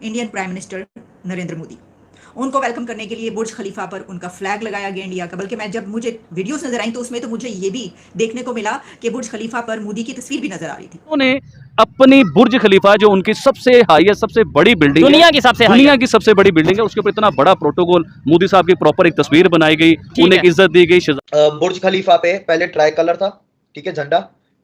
Indian prime minister Narendra Modi. उनको welcome करने के लिए बुर्ज खलीफा पर उनका फ्लैग लगाया गया इंडिया का। बल्कि मैं जब मुझे वीडियोस नजर आई तो उसमें तो मुझे ये भी देखने को मिला कि बुर्ज खलीफा पर मोदी की तस्वीर भी नजर आ रही थी। उन्होंने अपनी बुर्ज खलीफा जो उनकी सबसे हाईएस्ट सबसे बड़ी बिल्डिंग है, दुनिया की सबसे बड़ी बिल्डिंग है, उसके ऊपर इतना बड़ा प्रोटोकॉल, मोदी साहब की प्रॉपर एक तस्वीर बनाई गई, उन्हें एक इज्जत दी गई। बुर्ज खलीफा पे पहले ट्राई कलर था, ठीक है, झंडा,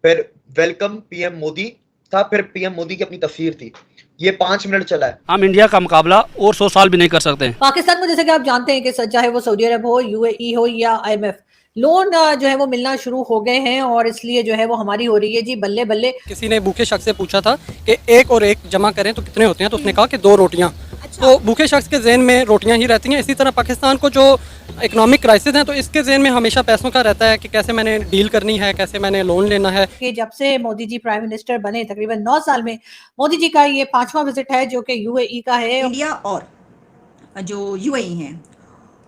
फिर वेलकम पीएम मोदी था, फिर पीएम मोदी की अपनी तस्वीर थी। ये 5 मिनट चला है। हम इंडिया का मुकाबला और 100 साल भी नहीं कर सकते। पाकिस्तान में जैसे कि आप जानते हैं कि चाहे वो सऊदी अरब हो, यूएई हो या आईएमएफ, लोन जो है वो मिलना शुरू हो गए हैं और इसलिए जो है वो हमारी हो रही है जी बल्ले बल्ले। किसी ने भूखे शख्स से पूछा था कि एक और एक जमा करें तो कितने होते हैं, तो उसने कहा कि 2 रोटियां। तो भूखे शख्स के ज़हन में रोटियां ही रहती हैं। इसी तरह पाकिस्तान को जो इकोनॉमिक क्राइसिस है तो इसके ज़हन में हमेशा पैसों का रहता है कि कैसे मैंने डील करनी है, कैसे मैंने लोन लेना है। कि जब से मोदी जी प्राइम मिनिस्टर बने तकरीबन 9 साल में मोदी जी का ये 5वां विजिट है जो कि यूएई का है। इंडिया और जो यूएई हैं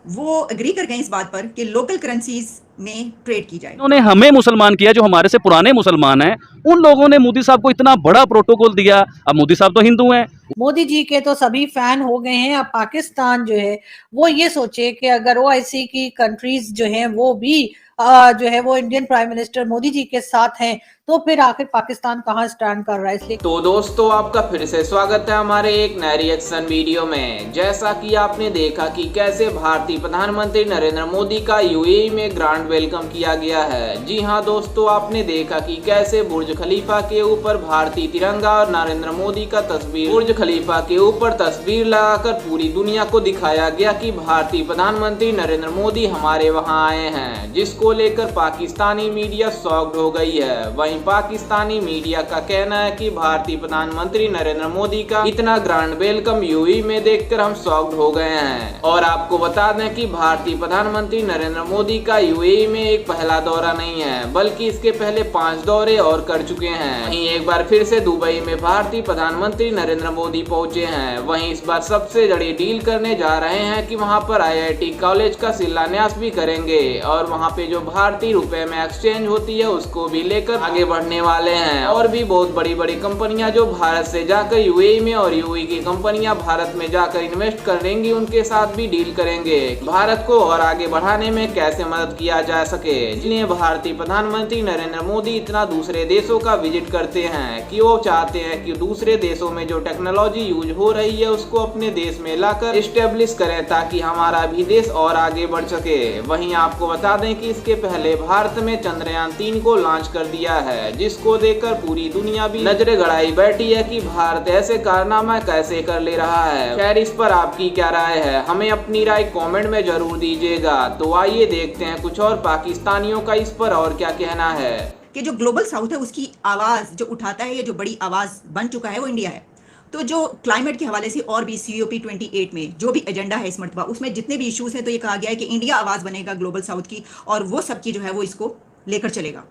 वो एग्री कर गए इस बात पर कि लोकल करेंसीज में ट्रेड की जाए। उन्होंने हमें मुसलमान किया, जो हमारे से पुराने मुसलमान हैं, उन लोगों ने मोदी साहब को इतना बड़ा प्रोटोकॉल दिया। अब मोदी साहब तो हिंदू हैं। मोदी जी के तो सभी फैन हो गए हैं। अब पाकिस्तान जो है वो ये सोचे कि अगर ओआईसी की कंट्रीज जो हैं वो भी जो है वो Indian prime minister Modi ji के साथ हैं तो फिर आखिर पाकिस्तान कहां स्टैंड कर रहा है। इसलिए तो दोस्तों आपका फिर से स्वागत है हमारे एक नए रिएक्शन वीडियो में। जैसा कि आपने देखा कि कैसे भारतीय प्रधानमंत्री नरेंद्र मोदी का यूएई में ग्रांड वेलकम किया गया है। जी हां दोस्तों, आपने देखा कि कैसे बुर्ज खलीफा के ऊपर भारतीय तिरंगा और नरेंद्र मोदी का तस्वीर, बुर्ज खलीफा के ऊपर तस्वीर लगाकर पूरी दुनिया को दिखाया गया कि भारतीय प्रधानमंत्री नरेंद्र मोदी हमारे वहां आए हैं, जिसको लेकर पाकिस्तानी मीडिया शॉक्ड हो गई है। वहीं पाकिस्तानी मीडिया का कहना है कि भारतीय प्रधानमंत्री नरेंद्र मोदी का इतना ग्रांड वेलकम यूएई में देखकर हम शॉक्ड हो गए हैं। और आपको बता दें कि भारतीय प्रधानमंत्री नरेंद्र मोदी का यूएई में एक पहला दौरा नहीं है, बल्कि इसके पहले 5 दौरे और कर चुके हैं। वहीं एक बार फिर से दुबई में भारतीय प्रधानमंत्री नरेंद्र मोदी पहुंचे हैं। वहीं इस बार सबसे बड़ी डील करने जा रहे हैं कि वहां पर आईआईटी कॉलेज का शिलान्यास भी करेंगे और वहां पे जो भारतीय रुपए में एक्सचेंज होती है उसको भी लेकर आगे बढ़ने वाले हैं। और भी बहुत बड़ी बड़ी कंपनियां जो भारत से जाकर यूएई में और यूएई की कंपनियां भारत में जाकर इन्वेस्ट करेंगी, उनके साथ भी डील करेंगे भारत को और आगे बढ़ाने में कैसे मदद किया जा सके। इसलिए भारतीय प्रधानमंत्री नरेंद्र मोदी इतना दूसरे देशों का विजिट करते हैं कि वो चाहते हैं कि दूसरे देशों में जो टेक्नोलॉजी यूज हो रही है उसको अपने देश में लाकर स्टेब्लिश करें ताकि हमारा भी देश और आगे बढ़ सके। वहीं आपको बता दें कि इसके पहले भारत में चंद्रयान 3 को लॉन्च कर दिया है, जिसको देखकर पूरी दुनिया भी नजरें गड़ाई बैठी है कि भारत ऐसे कारनामा कैसे कर ले रहा है। खैर, इस पर आपकी क्या राय है, हमें अपनी राय कमेंट में जरूर दीजिएगा। तो आइए देखते हैं कुछ और पाकिस्तानियों का इस पर और क्या कहना है। कि जो ग्लोबल साउथ है उसकी आवाज जो उठाता है, ये जो बड़ी आवाज बन चुका है वो इंडिया है। तो जो क्लाइमेट के हवाले से और भी COP28 में जो भी एजेंडा है इस मरतबा उसमें जितने भी इश्यूज हैं तो ये कहा गया है कि इंडिया आवाज बनेगा ग्लोबल साउथ की और वो सबकी जो है वो इसको लेकर चलेगा।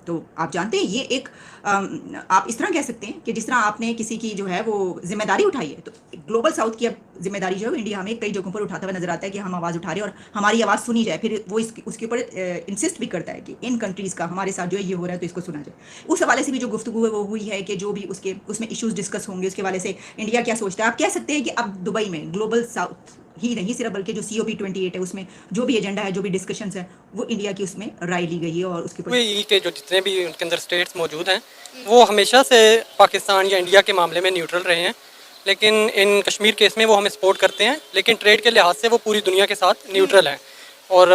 तो आप जानते हैं ये एक आप इस तरह कह सकते हैं कि जिस तरह आपने किसी की जो है वो जिम्मेदारी उठाई है, तो ग्लोबल साउथ की अब जिम्मेदारी जो है इंडिया हमें कई जगहों पर उठाता हुआ नजर आता है कि हम आवाज़ उठा रहे हैं और हमारी आवाज़ सुनी जाए। फिर वो उसके ऊपर इंसिस्ट भी करता है कि इन कंट्रीज़ का हमारे साथ जो है ये हो रहा है तो इसको सुना जाए। उस हवाले से भी जो गुफ्तगू है वो हुई है कि जो भी उसमें इशूज़ डिस्कस होंगे उसके हवाले से इंडिया क्या सोचता है। आप कह सकते हैं कि अब दुबई में ग्लोबल साउथ ही नहीं सिर्फ बल्कि जो COP28 है उसमें जो भी एजेंडा है, जो भी डिस्कशंस है, वो इंडिया की उसमें राय ली गई है और उसके ऊपर के जो जितने भी उनके अंदर स्टेट्स मौजूद हैं वो हमेशा से पाकिस्तान या इंडिया के मामले में न्यूट्रल रहे हैं, लेकिन इन कश्मीर केस में वो हमें सपोर्ट करते हैं, लेकिन ट्रेड के लिहाज से वो पूरी दुनिया के साथ न्यूट्रल हैं। और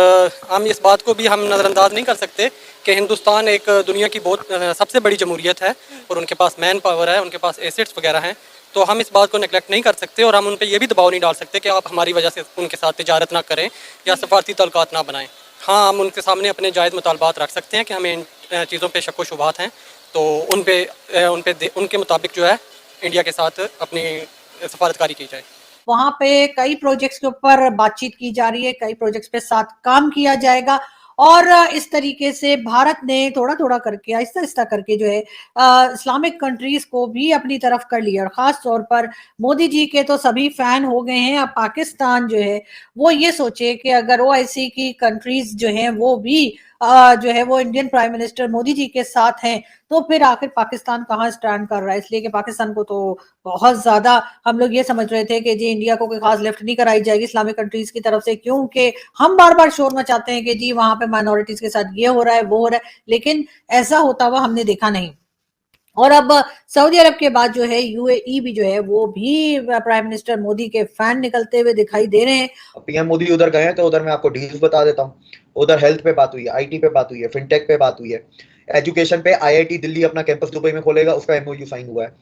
हम इस बात को भी हम नज़रअंदाज नहीं कर सकते कि हिंदुस्तान एक दुनिया की बहुत सबसे बड़ी जमहूरियत है और उनके पास मैन पावर है, उनके पास एसेट्स वगैरह हैं, तो हम इस बात को नेगलेक्ट नहीं कर सकते और हम उन पर यह भी दबाव नहीं डाल सकते कि आप हमारी वजह से उनके साथ तिजारत ना करें या सफारती तल्लुकात ना बनाएं। हाँ, हम उनके सामने अपने जायज़ मुतालबात रख सकते हैं कि हमें इन चीज़ों पे शक व शुबहात हैं, तो उनके मुताबिक जो है इंडिया के साथ अपनी सफारतकारी की जाए। वहां पे कई प्रोजेक्ट्स के ऊपर बातचीत की जा रही है, कई प्रोजेक्ट्स पे साथ काम किया जाएगा और इस तरीके से भारत ने थोड़ा थोड़ा करके आहिस्ता आहिस्ता करके जो है इस्लामिक कंट्रीज को भी अपनी तरफ कर लिया और ख़ास तौर पर मोदी जी के तो सभी फैन हो गए हैं। अब पाकिस्तान जो है वो ये सोचे कि अगर ओआईसी की कंट्रीज जो हैं वो भी जो है वो Indian prime minister Modi ji के साथ हैं, तो फिर आखिर पाकिस्तान कहाँ स्टैंड कर रहा है? इसलिए कि पाकिस्तान को तो बहुत ज्यादा हम लोग ये समझ रहे थे कि जी इंडिया को कोई खास लिफ्ट नहीं कराई जाएगी इस्लामिक कंट्रीज की तरफ से, क्योंकि हम बार बार शोर मचाते हैं कि जी वहां पे माइनॉरिटीज के साथ ये हो रहा है वो हो रहा है, लेकिन ऐसा होता हुआ हमने देखा नहीं। और अब सऊदी अरब के बाद जो है यूएई भी जो है वो भी प्राइम मिनिस्टर मोदी के फैन निकलते हुए दिखाई दे रहे हैं। पीएम मोदी उधर गए हैं तो उधर मैं आपको डील्स बता देता हूँ। उधर हेल्थ पे बात हुई है, आईटी पे बात हुई है, फिनटेक पे बात हुई है, एजुकेशन पे आईआईटी दिल्ली अपना कैंपस दुबई में खोलेगा, उसका एमओयू साइन हुआ है।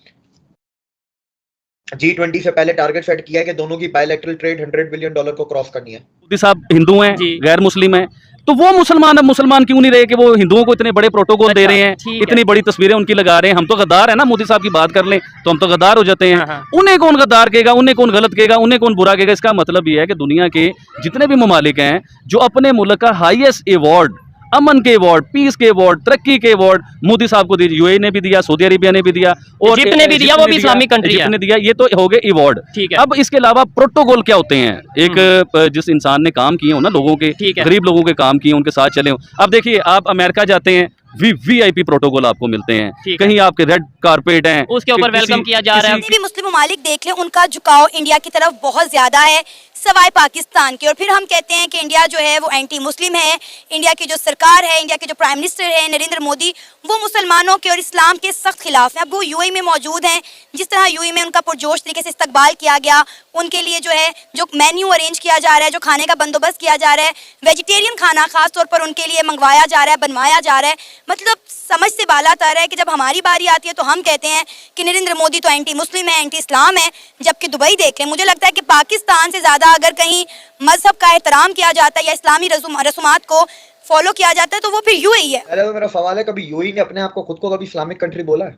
G20 से पहले टारगेट सेट किया है कि दोनों की बायलैटरल ट्रेड $100 बिलियन को क्रॉस करनी है। मोदी साहब हिंदू हैं, गैर मुस्लिम हैं, तो वो मुसलमान अब मुसलमान क्यों नहीं रहे कि वो हिंदुओं को इतने बड़े प्रोटोकॉल दे रहे हैं, इतनी बड़ी तस्वीरें उनकी लगा रहे हैं। हम तो गद्दार है ना, मोदी साहब की बात कर लें तो हम तो गद्दार हो जाते हैं। उन्हें कौन गद्दार कहेगा, उन्हें कौन गलत कहेगा, उन्हें कौन बुरा कहेगा? इसका मतलब ये है कि दुनिया के जितने भी ममालिक हैं जो अपने मुल्क का हाईएस्ट अवार्ड, अमन के अवार्ड, पीस के अवार्ड, तरक्की के अवार्ड मोदी साहब को दिए, यूएई ने भी दिया, सऊदी अरेबिया ने भी दिया, और इजिप्ट ने भी दिया, वो भी इस्लामिक कंट्री है, दिया। ये तो हो गए अवार्ड। अब इसके अलावा प्रोटोकॉल क्या होते हैं? एक जिस इंसान ने काम किए हो ना, लोगों के, गरीब लोगों के काम किए, उनके साथ चले हो। अब देखिए आप अमेरिका जाते हैं, वीआईपी प्रोटोकॉल आपको मिलते हैं, कहीं आपके रेड कारपेट हैं, उसके ऊपर वेलकम किया जा रहा है। भी मुस्लिम ममालिक देख लें, उनका झुकाव इंडिया की तरफ बहुत ज्यादा है सवाए पाकिस्तान के। और फिर हम कहते हैं कि इंडिया जो है वो एंटी मुस्लिम है। इंडिया की जो सरकार है, इंडिया के जो प्राइम मिनिस्टर है नरेंद्र मोदी, वो मुसलमानों के और इस्लाम के सख्त खिलाफ हैं। अब वो यूएई में मौजूद हैं, जिस तरह यूएई में उनका पुरजोश तरीके से इस्तकबाल किया गया, उनके लिए जो है जो मेन्यू अरेंज किया जा रहा है, जो खाने का बंदोबस्त किया जा रहा है, वेजिटेरियन खाना खास तौर पर उनके लिए मंगवाया जा रहा है, बनवाया जा रहा है। मतलब समझ से बाला तर है कि जब हमारी बारी आती है तो हम कहते हैं कि नरेंद्र मोदी तो एंटी मुस्लिम है, एंटी इस्लाम है, जबकि दुबई देख लें, मुझे लगता है कि पाकिस्तान से ज़्यादा अगर कहीं मजहब का एहतराम किया जाता है या इस्लामी रसूमात को फॉलो किया जाता है तो वो फिर यूएई है। अरे तो मेरा सवाल है, कभी यूएई ने अपने आप को खुद को कभी इस्लामिक कंट्री बोला है?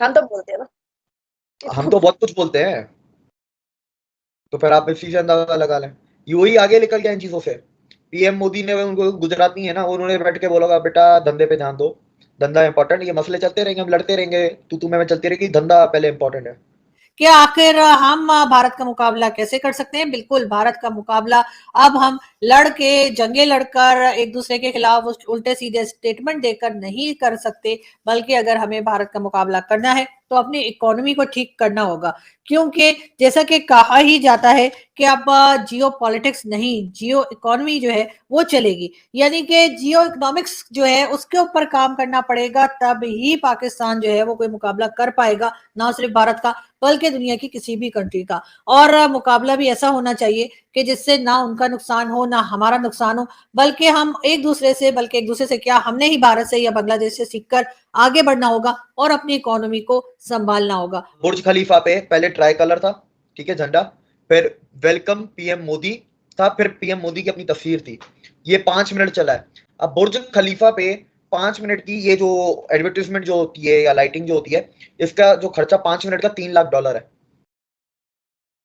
हम तो बोलते हैं ना, हम तो बहुत कुछ बोलते हैं, तो फिर आप इस चीज से अंदाजा लगा लें। यूएई आगे निकल गया इन चीजों से। पीएम मोदी ने, उनको गुजराती है ना, उन्होंने बैठ के बोला बेटा धंधे पे ध्यान दो, धंधा इंपॉर्टेंट, ये मसले चलते रहेंगे, हम लड़ते रहेंगे, तू मैं चलती रहेगी, धंधा पहले इंपॉर्टेंट है। कि आखिर हम भारत का मुकाबला कैसे कर सकते हैं? बिल्कुल, भारत का मुकाबला अब हम लड़ के, जंगे लड़कर, एक दूसरे के खिलाफ उल्टे सीधे स्टेटमेंट देकर नहीं कर सकते, बल्कि अगर हमें भारत का मुकाबला करना है तो अपनी इकोनॉमी को ठीक करना होगा। क्योंकि जैसा कि कहा ही जाता है कि अब जियो पॉलिटिक्स नहीं, जियो इकोनॉमी जो है वो चलेगी, यानी कि जियो इकोनॉमिक्स जो है उसके ऊपर काम करना पड़ेगा, तब ही पाकिस्तान जो है वो कोई मुकाबला कर पाएगा, ना सिर्फ भारत का बल्कि दुनिया की किसी भी कंट्री का। और मुकाबला भी ऐसा होना चाहिए कि जिससे ना उनका नुकसान हो ना हमारा नुकसान हो, बल्कि हम एक दूसरे से क्या, हमने ही भारत से या बांग्लादेश से सीखकर आगे बढ़ना होगा और अपनी इकोनॉमी को संभालना होगा। बुर्ज खलीफा पे पहले ट्राई कलर था, ठीक है, झंडा, फिर वेलकम पीएम मोदी था, फिर पीएम मोदी की अपनी तस्वीर थी। ये 5 मिनट चला है। अब बुर्ज खलीफा पे 5 मिनट की ये जो एडवर्टाइजमेंट जो होती है या लाइटिंग जो होती है, इसका जो खर्चा 5 मिनट का $3 लाख है,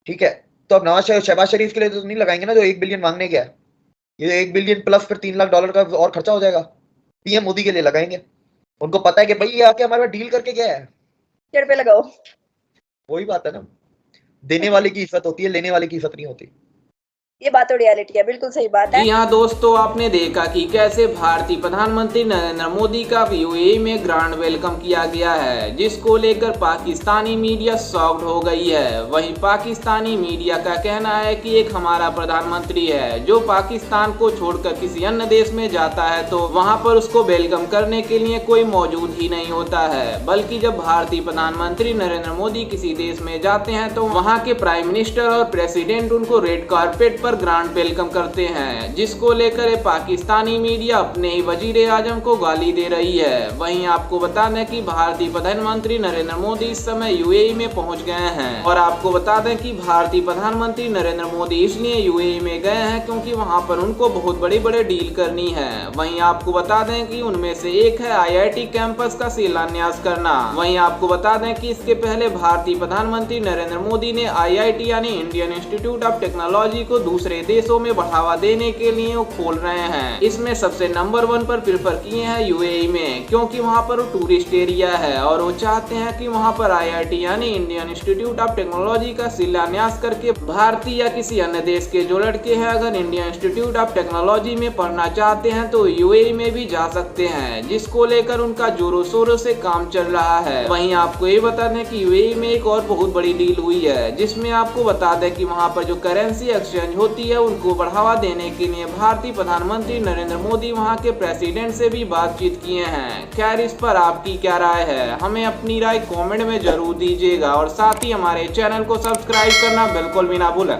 ठीक है। तो अब शहबाज शरीफ के लिए तो नहीं लगाएंगे ना, जो 1 बिलियन मांगने गया है, ये 1 बिलियन प्लस फिर $3 लाख का और खर्चा हो जाएगा, पीएम मोदी के लिए लगाएंगे। उनको पता है कि भाई ये आके हमारे डील करके गया है, चढ़ पे लगाओ। वही बात है ना, देने वाले की इज्जत होती है, लेने वाले की इज्जत नहीं होती। ये बात तो रियलिटी है, बिल्कुल सही बात है। जी हाँ दोस्तों, आपने देखा कि कैसे भारतीय प्रधानमंत्री नरेंद्र मोदी का यूएई में ग्रांड वेलकम किया गया है, जिसको लेकर पाकिस्तानी मीडिया शॉक्ड हो गई है। वहीं पाकिस्तानी मीडिया का कहना है कि एक हमारा प्रधानमंत्री है जो पाकिस्तान को छोड़कर किसी अन्य देश में जाता है तो वहाँ पर उसको वेलकम करने के लिए कोई मौजूद ही नहीं होता है, बल्कि जब भारतीय प्रधानमंत्री नरेंद्र मोदी किसी देश में जाते हैं तो वहाँ के प्राइम मिनिस्टर और प्रेसिडेंट उनको रेड कारपेट पर ग्रांड वेलकम करते हैं, जिसको लेकर पाकिस्तानी मीडिया अपने ही वजीर आजम को गाली दे रही है। वहीं आपको बता दें कि भारतीय प्रधानमंत्री नरेंद्र मोदी इस समय यूएई में पहुंच गए हैं, और आपको बता दें कि भारतीय प्रधानमंत्री नरेंद्र मोदी इसलिए यूएई में गए हैं क्योंकि वहां पर उनको बहुत बड़ी बड़ी डील करनी है। वहीं आपको बता दें कि उनमें से एक है आईआईटी कैंपस का शिलान्यास करना। वहीं आपको बता दें कि इसके पहले भारतीय प्रधानमंत्री नरेंद्र मोदी ने आईआईटी यानी इंडियन इंस्टीट्यूट ऑफ टेक्नोलॉजी को दूसरे दूसरे देशों में बढ़ावा देने के लिए वो खोल रहे हैं। इसमें सबसे नंबर 1 पर प्रेफर किए हैं यूएई में, क्योंकि वहाँ पर टूरिस्ट एरिया है और वो चाहते हैं कि वहाँ पर IIT यानी इंडियन इंस्टीट्यूट ऑफ टेक्नोलॉजी का शिलान्यास करके भारतीय या किसी अन्य देश के जो लड़के हैं अगर इंडियन इंस्टीट्यूट ऑफ टेक्नोलॉजी में पढ़ना चाहते हैं तो यूएई में भी जा सकते हैं, जिसको लेकर उनका जोरों शोरों से काम चल रहा है। वहीं आपको ये बता दें कि यूएई में एक और बहुत बड़ी डील हुई है, जिसमें आपको बता दें कि वहाँ पर जो करेंसी एक्सचेंज होती है उनको बढ़ावा देने के लिए भारतीय प्रधानमंत्री नरेंद्र मोदी वहाँ के प्रेसिडेंट से भी बातचीत किए हैं। खैर, इस पर आपकी क्या राय है, हमें अपनी राय कमेंट में जरूर दीजिएगा और साथ ही हमारे चैनल को सब्सक्राइब करना बिल्कुल भी ना भूलें।